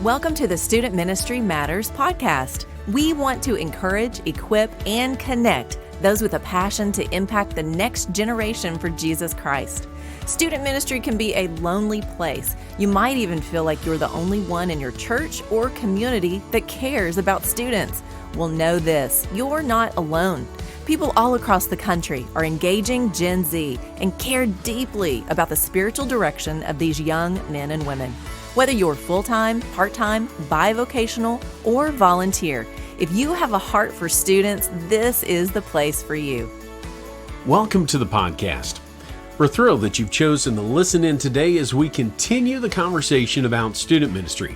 Welcome to the Student Ministry Matters podcast. We want to encourage, equip, and connect those with a passion to impact the next generation for Jesus Christ. Student ministry can be a lonely place. You might even feel like you're the only one in your church or community that cares about students. Well, know this, you're not alone. People all across the country are engaging Gen Z and care deeply about the spiritual direction of these young men and women. Whether you're full-time, part-time, bivocational, or volunteer, if you have a heart for students, this is the place for you. Welcome to the podcast. We're thrilled that you've chosen to listen in today as we continue the conversation about student ministry.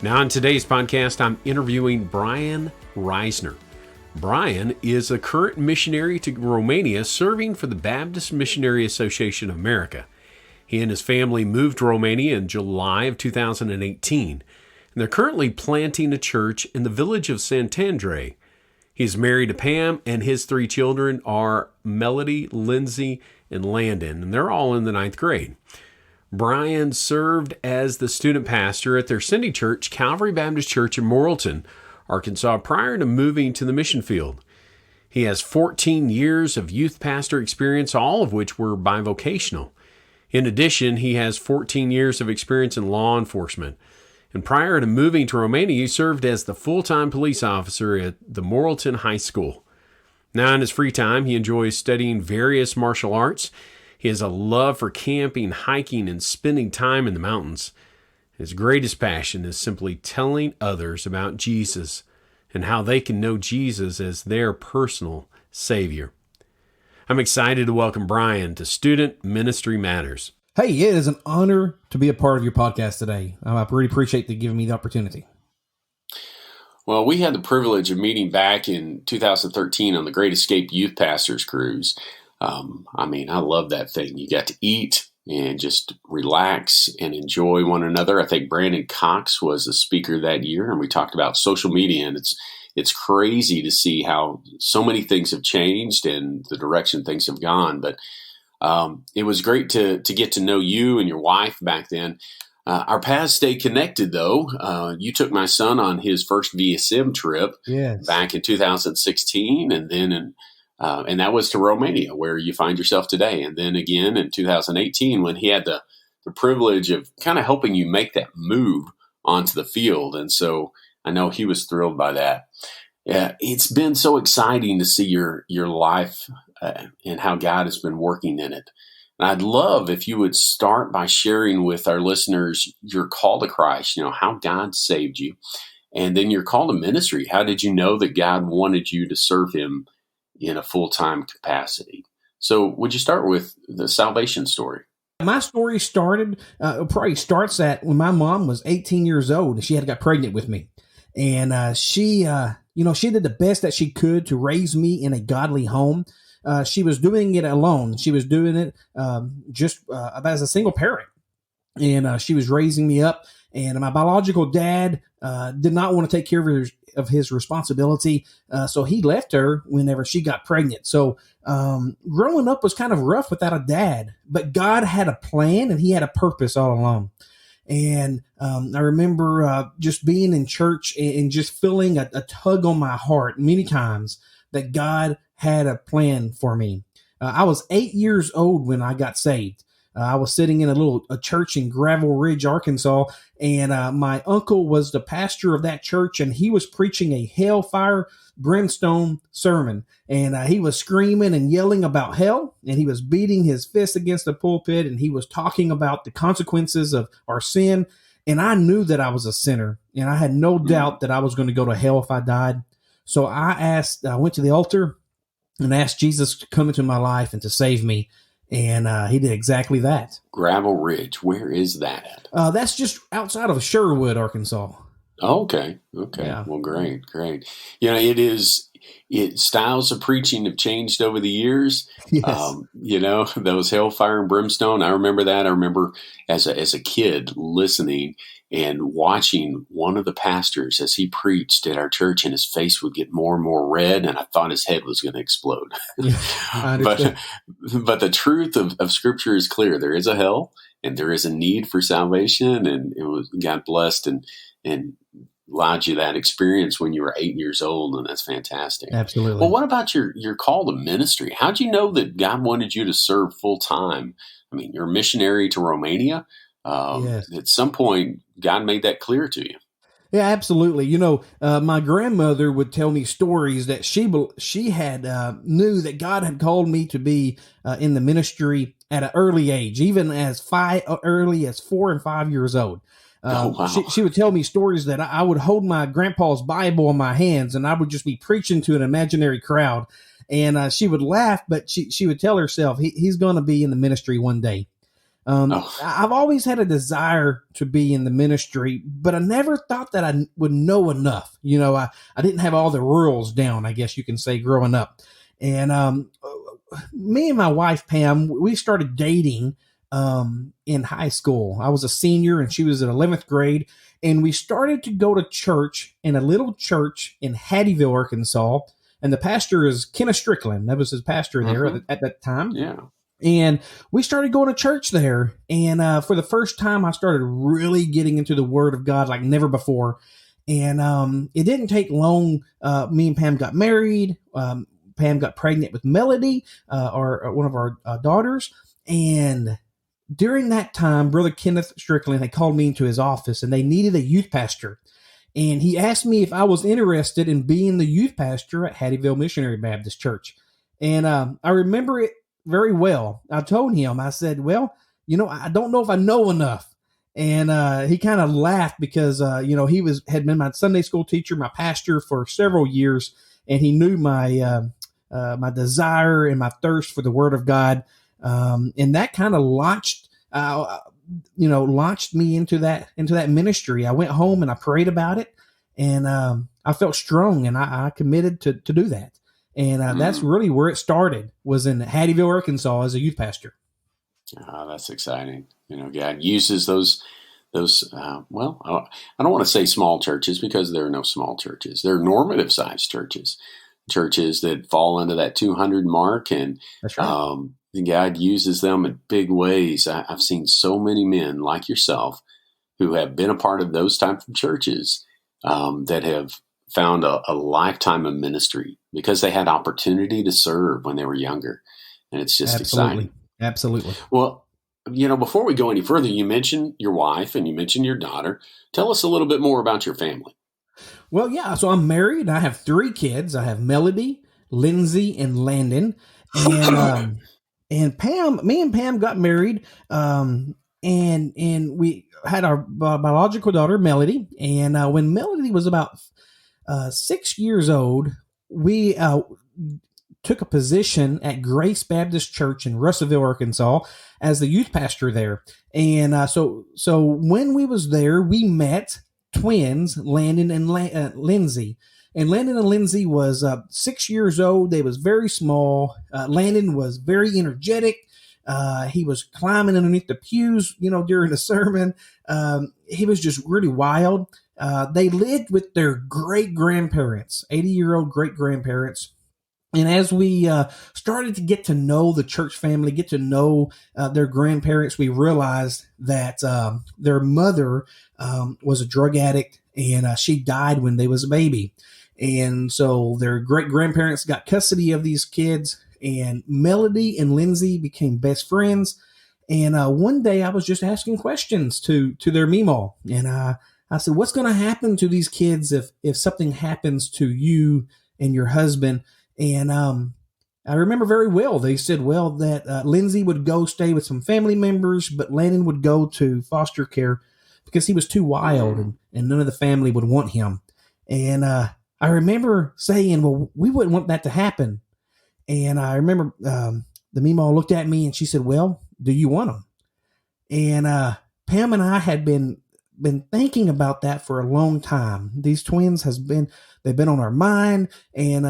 Now, in today's podcast, I'm interviewing Bryan Risner. Bryan is a current missionary to Romania serving for the Baptist Missionary Association of America. He and his family moved to Romania in July of 2018, and they're currently planting a church in the village of Sant'Andrea. He's married to Pam, and his three children are Melody, Lindsay, and Landon, and they're all in the 9th grade. Bryan served as the student pastor at their sending church, Calvary Baptist Church in Morrilton, Arkansas, prior to moving to the mission field. He has 14 years of youth pastor experience, all of which were bivocational. In addition, he has 14 years of experience in law enforcement. And prior to moving to Romania, he served as the full-time police officer at the Morrilton High School. Now, in his free time, he enjoys studying various martial arts. He has a love for camping, hiking, and spending time in the mountains. His greatest passion is simply telling others about Jesus and how they can know Jesus as their personal Savior. I'm excited to welcome Bryan to Student Ministry Matters. Hey, it is an honor to be a part of your podcast today. I really appreciate you giving me the opportunity. Well, we had the privilege of meeting back in 2013 on the Great Escape Youth Pastors Cruise. I love that thing. You got to eat and just relax and enjoy one another. I think Brandon Cox was a speaker that year, and we talked about social media, and it's crazy to see how so many things have changed and the direction things have gone. But it was great to get to know you and your wife back then. Our paths stay connected, though. You took my son on his first VSM trip back in 2016, and then and that was to Romania, where you find yourself today. And then again in 2018, when he had the privilege of kind of helping you make that move onto the field. And so I know he was thrilled by that. Yeah, it's been so exciting to see your life and how God has been working in it. And I'd love if you would start by sharing with our listeners your call to Christ, how God saved you, and then your call to ministry. How did you know that God wanted you to serve him in a full-time capacity? So would you start with the salvation story? My story starts at when my mom was 18 years old and she had got pregnant with me. And she did the best that she could to raise me in a godly home. She was doing it alone. She was doing it just as a single parent. And she was raising me up. And my biological dad did not want to take care of his responsibility. So he left her whenever she got pregnant. So growing up was kind of rough without a dad. But God had a plan and he had a purpose all along. And I remember just being in church and just feeling a tug on my heart many times that God had a plan for me. I was 8 years old when I got saved. I was sitting in a church in Gravel Ridge, Arkansas, and my uncle was the pastor of that church, and he was preaching a hellfire brimstone sermon. And he was screaming and yelling about hell, and he was beating his fist against the pulpit, and he was talking about the consequences of our sin. And I knew that I was a sinner, and I had no doubt that I was going to go to hell if I died. So I went to the altar and asked Jesus to come into my life and to save me. And he did exactly that. Gravel Ridge, where is that? That's just outside of Sherwood, Arkansas. Oh, okay. Yeah. Well, great. Styles of preaching have changed over the years. Yes. Those hellfire and brimstone. I remember that. I remember as a kid listening and watching one of the pastors as he preached at our church, and his face would get more and more red, and I thought his head was going to explode. Yeah, but the truth of Scripture is clear. There is a hell, and there is a need for salvation, and it was God blessed and and allowed you that experience when you were 8 years old, and that's fantastic. Absolutely. Well, what about your call to ministry? How'd you know that God wanted you to serve full time? I mean, you're a missionary to Romania. Yes. At some point, God made that clear to you. Yeah, absolutely. My grandmother would tell me stories that she had knew that God had called me to be in the ministry at an early age, even as early as 4 and 5 years old. Oh, wow. She would tell me stories that I would hold my grandpa's Bible in my hands, and I would just be preaching to an imaginary crowd. And she would laugh, but she would tell herself, he's going to be in the ministry one day. I've always had a desire to be in the ministry, but I never thought that I would know enough. I didn't have all the rules down, I guess you can say, growing up. And me and my wife, Pam, we started dating in high school. I was a senior and she was in 11th grade. And we started to go to church in a little church in Fayetteville, Arkansas. And the pastor is Kenneth Strickland. That was his pastor there at that time. Yeah. And we started going to church there. And for the first time, I started really getting into the Word of God like never before. And it didn't take long. Me and Pam got married. Pam got pregnant with Melody, or one of our daughters. And during that time, Brother Kenneth Strickland had called me into his office, and they needed a youth pastor. And he asked me if I was interested in being the youth pastor at Fayetteville Missionary Baptist Church. And I remember it very well. I told him, I said, well, I don't know if I know enough. And he kind of laughed because, he had been my Sunday school teacher, my pastor for several years. And he knew my desire and my thirst for the Word of God. And that kind of launched me into that ministry. I went home and I prayed about it, and I felt strong, and I committed to do that. And that's really where it started, was in Fayetteville, Arkansas, as a youth pastor. Oh, that's exciting. God uses those. I don't want to say small churches, because there are no small churches. They're normative sized churches that fall into that 200 mark, and that's right. God uses them in big ways. I've seen so many men like yourself who have been a part of those types of churches that have found a lifetime of ministry because they had opportunity to serve when they were younger. And it's just exciting. Absolutely. Well, before we go any further, you mentioned your wife and you mentioned your daughter. Tell us a little bit more about your family. Well, yeah. So I'm married. I have 3 kids. I have Melody, Lindsay, and Landon. And me and Pam got married. And we had our biological daughter, Melody. And when Melody was about 6 years old, we took a position at Grace Baptist Church in Russellville, Arkansas, as the youth pastor there. And so when we was there, we met twins, Landon and Lindsay. And Landon and Lindsay was 6 years old. They was very small. Landon was very energetic. He was climbing underneath the pews, during the sermon. He was just really wild. They lived with their great-grandparents, 80-year-old great-grandparents. And as we started to get to know the church family, get to know their grandparents, we realized that their mother was a drug addict, and she died when they was a baby. And so their great-grandparents got custody of these kids, and Melody and Lindsay became best friends. And one day I was just asking questions to their Meemaw. And I said, what's going to happen to these kids if something happens to you and your husband? And I remember very well, they said, that Lindsay would go stay with some family members, but Landon would go to foster care because he was too wild, and none of the family would want him. And I remember saying, well, we wouldn't want that to happen. And I remember the Meemaw looked at me and she said, well, do you want them? And Pam and I had been thinking about that for a long time. These twins they've been on our mind, and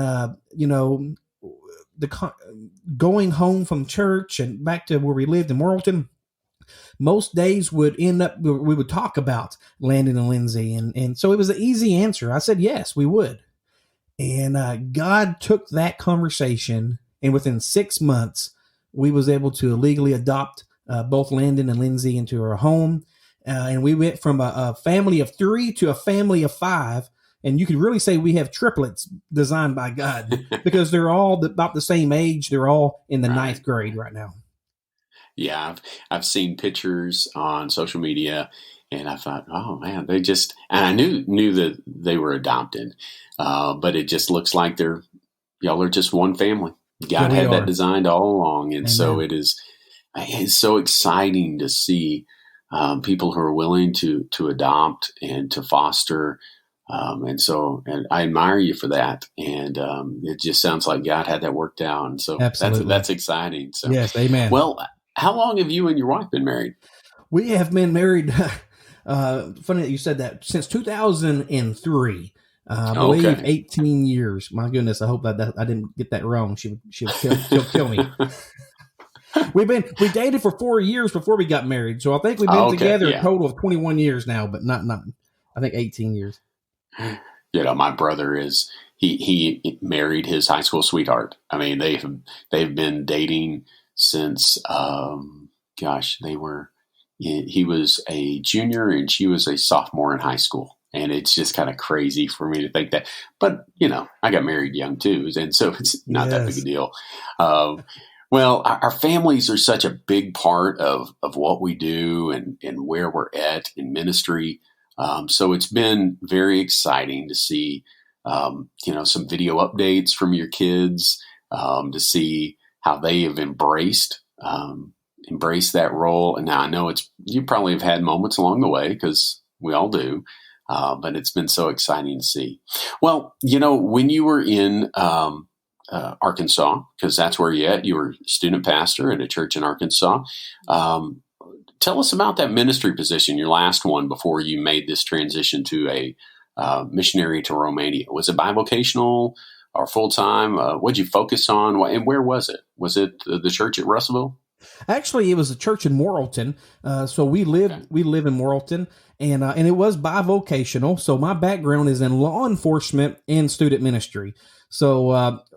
going home from church and back to where we lived in Morrilton, most days we would talk about Landon and Lindsay, and so it was an easy answer. I said yes, we would. And God took that conversation, and within 6 months we was able to legally adopt both Landon and Lindsay into our home. And we went from a family of 3 to a family of 5. And you could really say we have triplets designed by God because they're all about the same age. They're all in the ninth grade right now. Yeah, I've seen pictures on social media, and I thought, oh man, they just, and I knew that they were adopted, but it just looks like y'all are just one family. God had that designed all along, and so it's so exciting to see people who are willing to adopt and to foster. And I admire you for that. And it just sounds like God had that worked out. And so that's exciting. So yes, amen. Well, how long have you and your wife been married? We have been married. Funny that you said that, since 2003. I believe 18 years. My goodness, I hope that I didn't get that wrong. She'll kill me. We dated for 4 years before we got married, so I think we've been together a total of 21 years now, but not I think 18 years. My brother he married his high school sweetheart. I mean, they've been dating since he was a junior and she was a sophomore in high school. And it's just kind of crazy for me to think that. But, I got married young too. And so it's not that big a deal. Well, our families are such a big part of what we do and where we're at in ministry. So it's been very exciting to see, some video updates from your kids, to see how they have embraced that role. And now I know you probably have had moments along the way, because we all do. But it's been so exciting to see. Well, when you were in Arkansas, because that's where you were student pastor at a church in Arkansas. Tell us about that ministry position, your last one before you made this transition to a missionary to Romania. Was it bivocational or full-time? What did you focus on? And where was it? Was it the church at Russellville? Actually, it was a church in Morrilton. So we live in Morrilton, and it was bivocational. So my background is in law enforcement and student ministry. So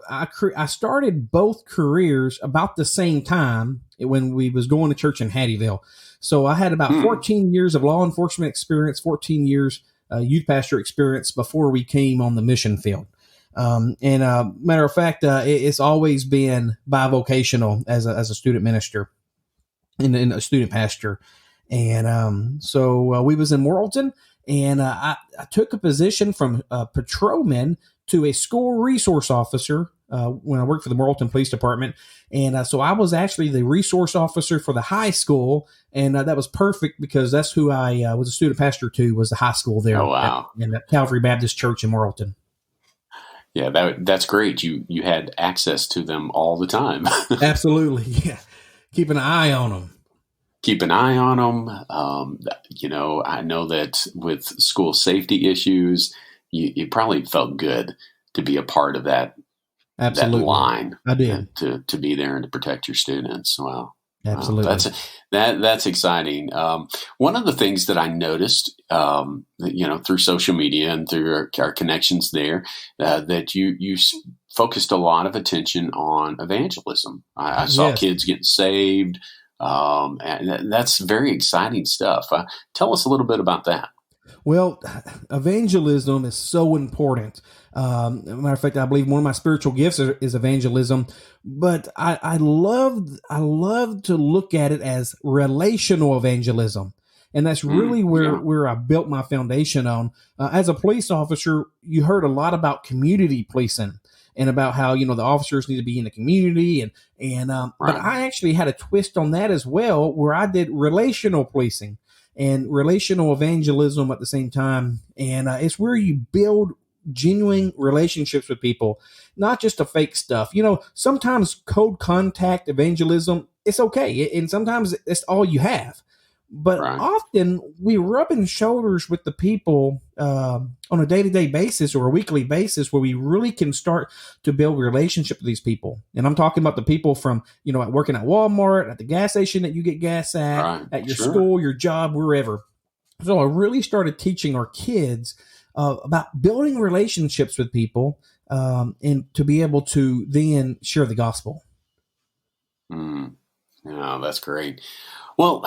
I started both careers about the same time when we was going to church in Fayetteville. So I had about 14 years of law enforcement experience, 14 years youth pastor experience before we came on the mission field. Matter of fact, it's always been bivocational as a student minister and a student pastor. And so we was in Morrilton, and I took a position from patrolman to a school resource officer when I worked for the Morrilton Police Department. And so I was actually the resource officer for the high school, and that was perfect because that's who I was a student pastor to, was the high school there. Oh, wow. In the Calvary Baptist Church in Morrilton. Yeah, that's great. You had access to them all the time. Absolutely, yeah. Keep an eye on them. Keep an eye on them. I know that with school safety issues, you probably felt good to be a part of that. Absolutely. That line. I did. To be there and to protect your students. Wow. Absolutely. That's exciting. One of the things that I noticed, through social media and through our connections there, that you focused a lot of attention on evangelism. I saw kids getting saved, and that's very exciting stuff. Tell us a little bit about that. Well, evangelism is so important. Matter of fact, I believe one of my spiritual gifts is evangelism, but I love to look at it as relational evangelism. And that's really where I built my foundation on. As a police officer, you heard a lot about community policing and about how, the officers need to be in the community. But I actually had a twist on that as well, where I did relational policing and relational evangelism at the same time. And it's where you build genuine relationships with people, not just the fake stuff. Sometimes cold contact evangelism, it's okay. And sometimes it's all you have. But often we rubbing shoulders with the people on a day-to-day basis or a weekly basis, where we really can start to build relationship with these people. And I'm talking about the people from, working at Walmart, at the gas station that you get gas at your school, your job, wherever. So I really started teaching our kids about building relationships with people and to be able to then share the gospel. Yeah, that's great. Well,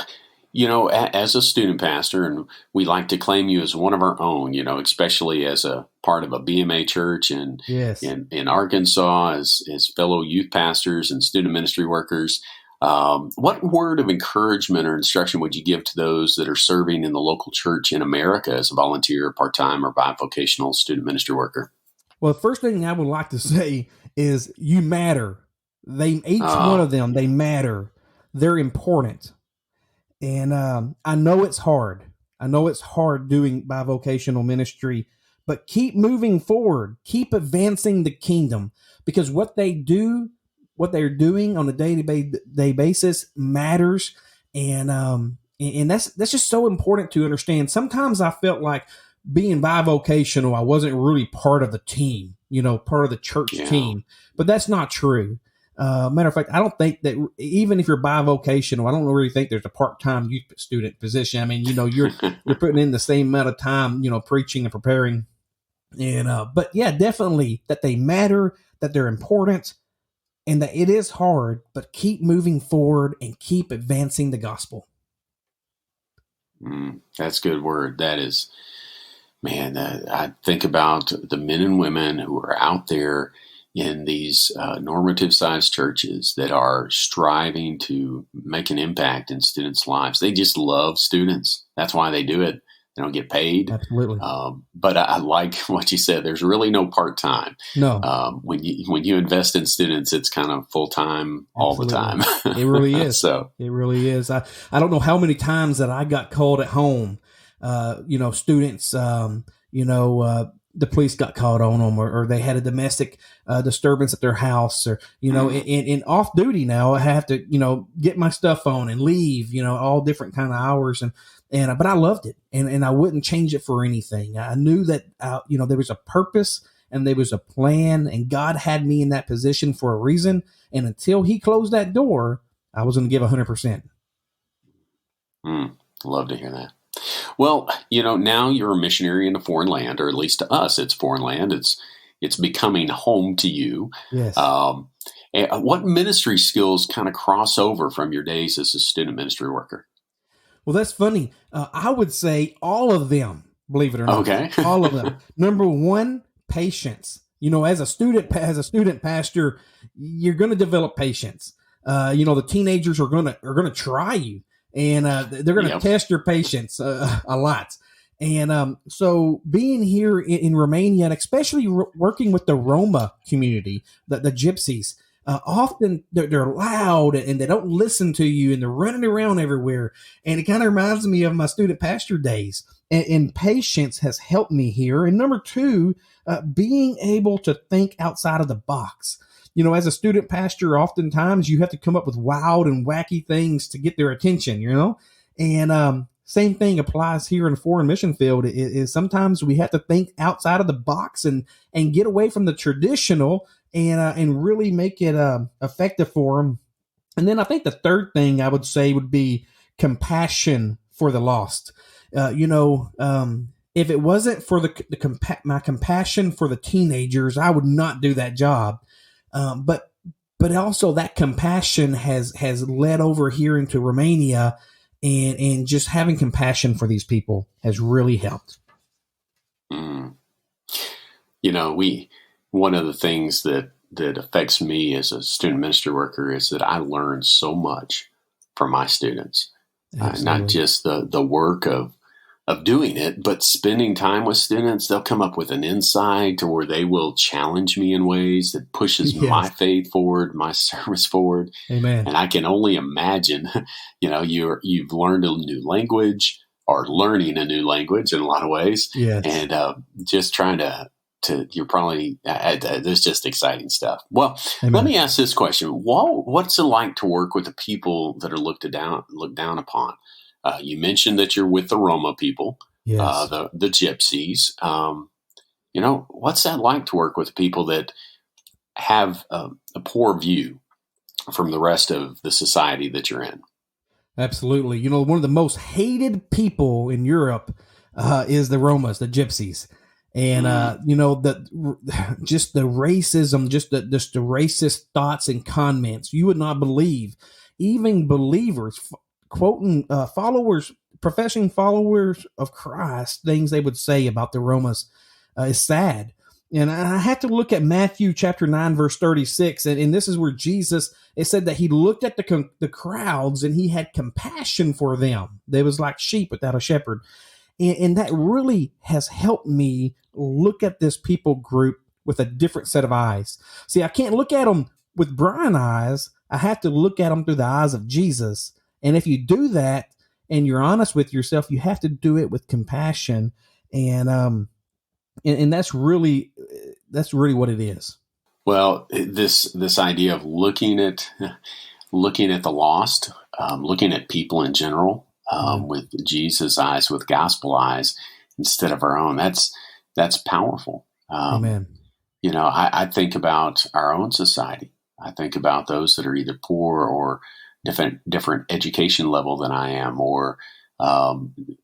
As a student pastor, and we like to claim you as one of our own, especially as a part of a BMA church and Yes. in Arkansas as fellow youth pastors and student ministry workers. What word of encouragement or instruction would you give to those that are serving in the local church in America as a volunteer, part-time, or bivocational student ministry worker? Well, the first thing I would like to say is you matter. Each one of them, they matter. They're important. And I know it's hard. I know it's hard doing bivocational ministry, but keep moving forward. Keep advancing the kingdom, because what they're doing on a day-to-day basis matters. And that's just so important to understand. Sometimes I felt like being bivocational, I wasn't really part of the team, part of the church team, but that's not true. Matter of fact, I don't think that even if you're bivocational, I don't really think there's a part-time youth student position. I mean, you're putting in the same amount of time, preaching and preparing. And, but yeah, definitely that they matter, that they're important, and that it is hard, but keep moving forward and keep advancing the gospel. That's a good word. That is, man, I think about the men and women who are out there in these normative-sized churches that are striving to make an impact in students' lives. They just love students. That's why they do it. They don't get paid. Absolutely. But I like what you said. There's really no part-time. No. When you invest in students, it's kind of full-time all the time. It really is. So it really is. I don't know how many times that I got called at home. Students, the police got called on them, or they had a domestic disturbance at their house, or, in off duty now, I have to, get my stuff on and leave, all different kind of hours. But I loved it, and I wouldn't change it for anything. I knew that, there was a purpose and there was a plan, and God had me in that position for a reason. And until he closed that door, I was going to give 100%. Love to hear that. Well, now you're a missionary in a foreign land, or at least to us, it's foreign land. It's becoming home to you. Yes. What ministry skills kind of cross over from your days as a student ministry worker? Well, that's funny. I would say all of them, believe it or not. Okay. All of them. Number one, patience. As a student pastor, you're going to develop patience. The teenagers are going to try you. And they're going to test your patience a lot. And so being here in Romania, and especially working with the Roma community, the gypsies, often they're loud and they don't listen to you, and they're running around everywhere. And it kind of reminds me of my student pastor days. And patience has helped me here. And number two, being able to think outside of the box. As a student pastor, oftentimes you have to come up with wild and wacky things to get their attention, and same thing applies here in the foreign mission field is sometimes we have to think outside of the box and get away from the traditional and really make it effective for them. And then I think the third thing I would say would be compassion for the lost. If it wasn't for my compassion for the teenagers, I would not do that job. But also that compassion has led over here into Romania, and just having compassion for these people has really helped. One of the things that affects me as a student ministry worker is that I learn so much from my students, not just the work of doing it, but spending time with students. They'll come up with an insight, or they will challenge me in ways that pushes my faith forward, my service forward. Amen. And I can only imagine, you've learned a new language, or learning a new language in a lot of ways. Yes. And just trying to you're probably, there's just exciting stuff. Well, Amen. Let me ask this question. What's it like to work with the people that are looked down upon? You mentioned that you're with the Roma people, yes. The gypsies. What's that like to work with people that have a poor view from the rest of the society that you're in? Absolutely. One of the most hated people in Europe is the Romas, the gypsies. And, just the racism, just the racist thoughts and comments, you would not believe. Even believers quoting professing followers of Christ, things they would say about the Romans is sad. And I had to look at Matthew chapter 9, verse 36. And this is where Jesus, it said that he looked at the crowds and he had compassion for them. They was like sheep without a shepherd. And that really has helped me look at this people group with a different set of eyes. See, I can't look at them with Bryan eyes. I have to look at them through the eyes of Jesus. And if you do that and you're honest with yourself, you have to do it with compassion. And that's really what it is. Well, this idea of looking at the lost, looking at people in general, with Jesus' eyes, with gospel eyes instead of our own, that's powerful. Amen. I think about our own society. I think about those that are either poor or different education level than I am, or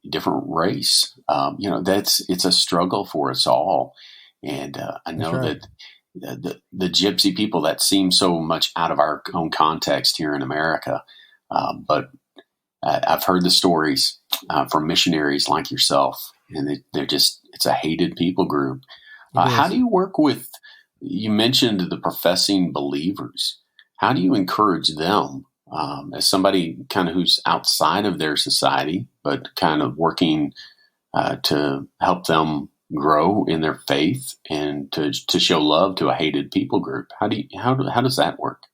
different race. It's a struggle for us all. And I know that the gypsy people, that seem so much out of our own context here in America. But I've heard the stories from missionaries like yourself, and it's a hated people group. How do you work with, you mentioned the professing believers. How do you encourage them as somebody kind of who's outside of their society, but kind of working to help them grow in their faith and to show love to a hated people group? How does that work?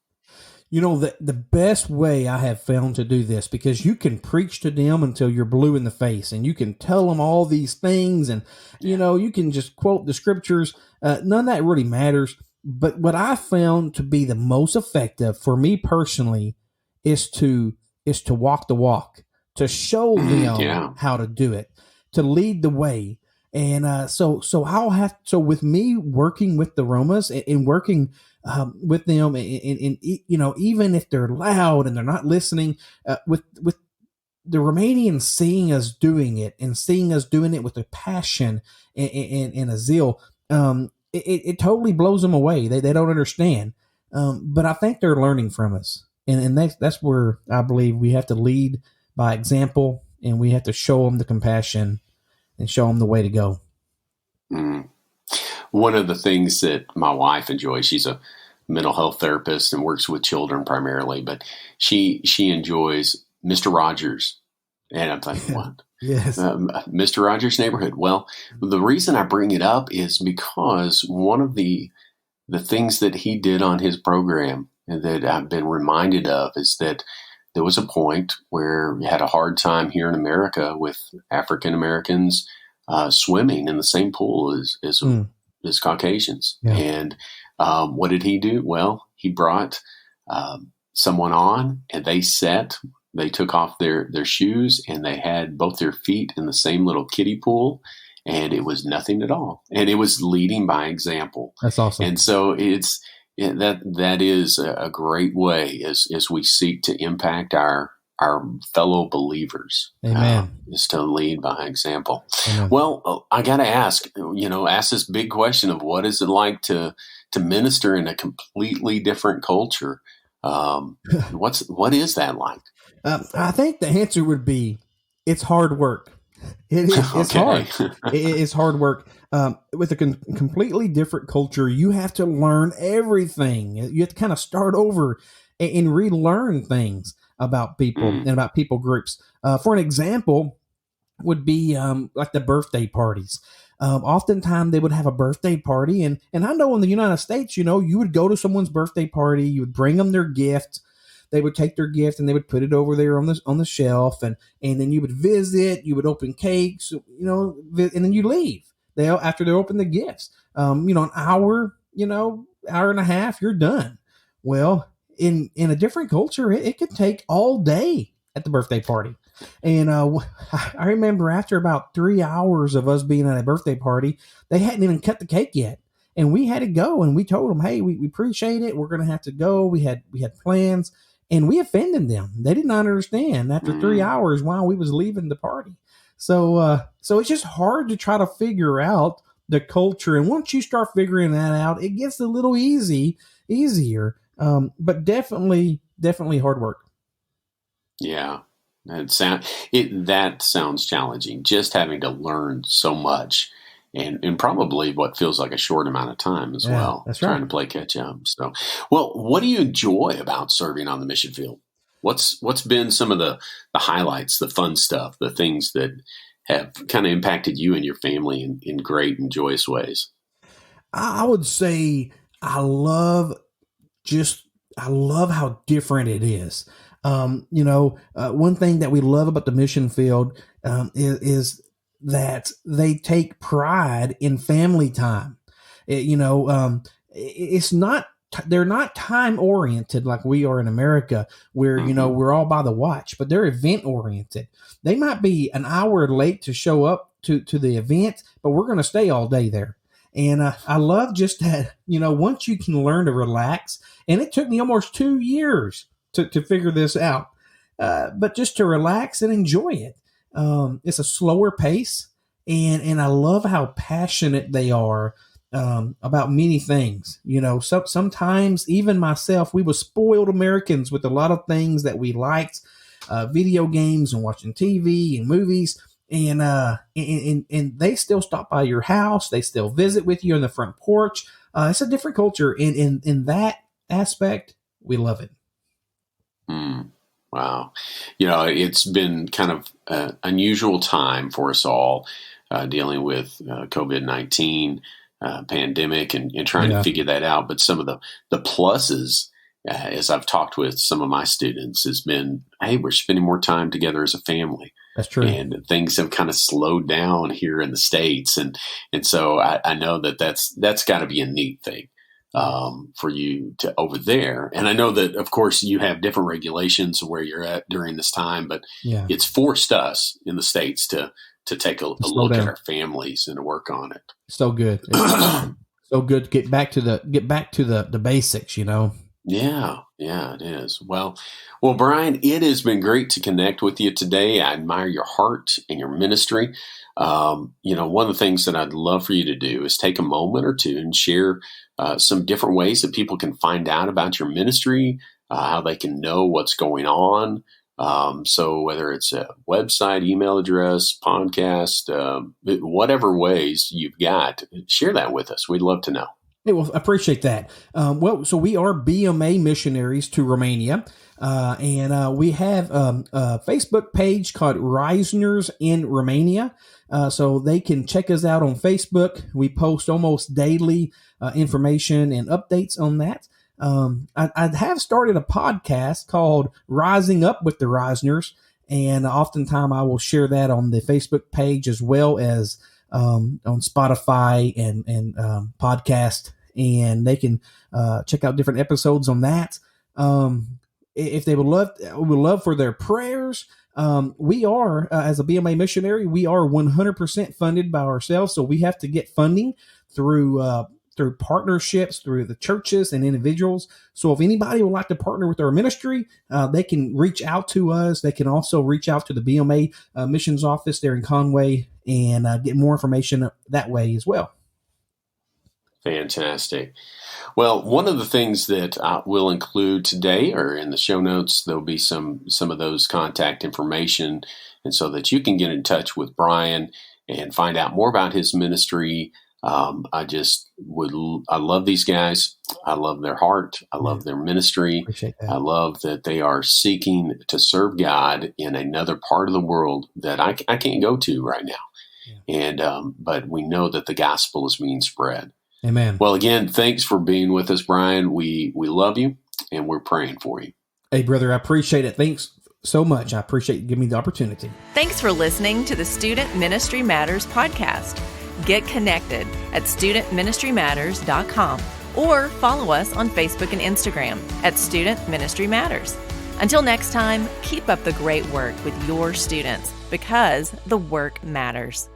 The best way I have found to do this, because you can preach to them until you're blue in the face, and you can tell them all these things, and you can just quote the scriptures. None of that really matters. But what I found to be the most effective for me personally is to walk the walk, to show them how to do it, to lead the way. And so with me working with the Romas and working with them, and even if they're loud and they're not listening, with the Romanians seeing us doing it with a passion and a zeal, it totally blows them away. They don't understand, but I think they're learning from us, and that's where I believe we have to lead by example, and we have to show them the compassion and show them the way to go. Mm. One of the things that my wife enjoys, she's a mental health therapist and works with children primarily, but she enjoys Mr. Rogers. And I'm thinking, what? Yes. Mr. Rogers' Neighborhood. Well, the reason I bring it up is because one of the things that he did on his program and that I've been reminded of is that there was a point where we had a hard time here in America with African Americans swimming in the same pool as Caucasians. Yeah. And what did he do? Well, he brought someone on, and they took off their shoes, and they had both their feet in the same little kiddie pool, and it was nothing at all. And it was leading by example. That's awesome. And so that is a great way as we seek to impact our fellow believers. Amen. Is to lead by example. Amen. Well, I got to ask this big question of what is it like to minister in a completely different culture? What is that like? I think the answer would be it's hard work. It's hard. It's hard work. With a completely different culture, you have to learn everything. You have to kind of start over and relearn things about people and about people groups. For an example, would be like the birthday parties. Oftentimes they would have a birthday party, and I know in the United States, you would go to someone's birthday party, you would bring them their gift. They would take their gift and they would put it over there on the shelf, and then you would visit, you would open cakes, and then you leave. After they open the gifts, an hour, hour and a half, you're done. Well, in a different culture, it could take all day at the birthday party. And I remember after about 3 hours of us being at a birthday party, they hadn't even cut the cake yet. And we had to go, and we told them, hey, we appreciate it. We're going to have to go. We had plans. And we offended them. They did not understand after 3 hours why we was leaving the party. So it's just hard to try to figure out the culture. And once you start figuring that out, it gets a little easier. But definitely hard work. Yeah. That sounds challenging. Just having to learn so much, and probably what feels like a short amount of time as well. That's right. Trying to play catch up. So, well, what do you enjoy about serving on the mission field? What's been some of the highlights, the fun stuff, the things that have kind of impacted you and your family in great and joyous ways? I would say I love how different it is. One thing that we love about the mission field is that they take pride in family time. It's not, they're not time oriented like we are in America, where, we're all by the watch, but they're event oriented. They might be an hour late to show up to the event, but we're going to stay all day there. And I love just that, once you can learn to relax, and it took me almost 2 years to figure this out, but just to relax and enjoy it. It's a slower pace, and I love how passionate they are about many things. Sometimes even myself, we were spoiled Americans with a lot of things that we liked, video games and watching TV and movies. And they still stop by your house. They still visit with you on the front porch. It's a different culture. And in that aspect, we love it. Wow. It's been kind of an unusual time for us all, dealing with COVID-19 pandemic and trying to figure that out. But some of the pluses, as I've talked with some of my students, has been, hey, we're spending more time together as a family. That's true. And things have kind of slowed down here in the States. And so I know that's got to be a neat thing for you to over there. And I know that, of course, you have different regulations where you're at during this time, but it's forced us in the States to take a look at our families and to work on it. So good. So good to get back to the basics, Yeah, it is. Well, Bryan, it has been great to connect with you today. I admire your heart and your ministry. One of the things that I'd love for you to do is take a moment or two and share some different ways that people can find out about your ministry, how they can know what's going on. So whether it's a website, email address, podcast, whatever ways you've got, share that with us. We'd love to know. Hey, well, I appreciate that. So we are BMA missionaries to Romania, and we have a Facebook page called Risners in Romania. So they can check us out on Facebook. We post almost daily information and updates on that. I have started a podcast called Rising Up with the Risners, and oftentimes I will share that on the Facebook page as well as on Spotify and podcast. And they can check out different episodes on that. If they would love for their prayers. We are, as a BMA missionary, we are 100% funded by ourselves. So we have to get funding through partnerships, through the churches and individuals. So if anybody would like to partner with our ministry, they can reach out to us. They can also reach out to the BMA missions office there in Conway and get more information that way as well. Fantastic. Well, one of the things that we'll include today, or in the show notes, there'll be some of those contact information, and so that you can get in touch with Bryan and find out more about his ministry. I love these guys. I love their heart. I love their ministry. I love that they are seeking to serve God in another part of the world that I can't go to right now. Yeah. But we know that the gospel is being spread. Amen. Well, again, thanks for being with us, Bryan. We love you, and we're praying for you. Hey, brother, I appreciate it. Thanks so much. I appreciate you giving me the opportunity. Thanks for listening to the Student Ministry Matters podcast. Get connected at studentministrymatters.com or follow us on Facebook and Instagram at Student Ministry Matters. Until next time, keep up the great work with your students, because the work matters.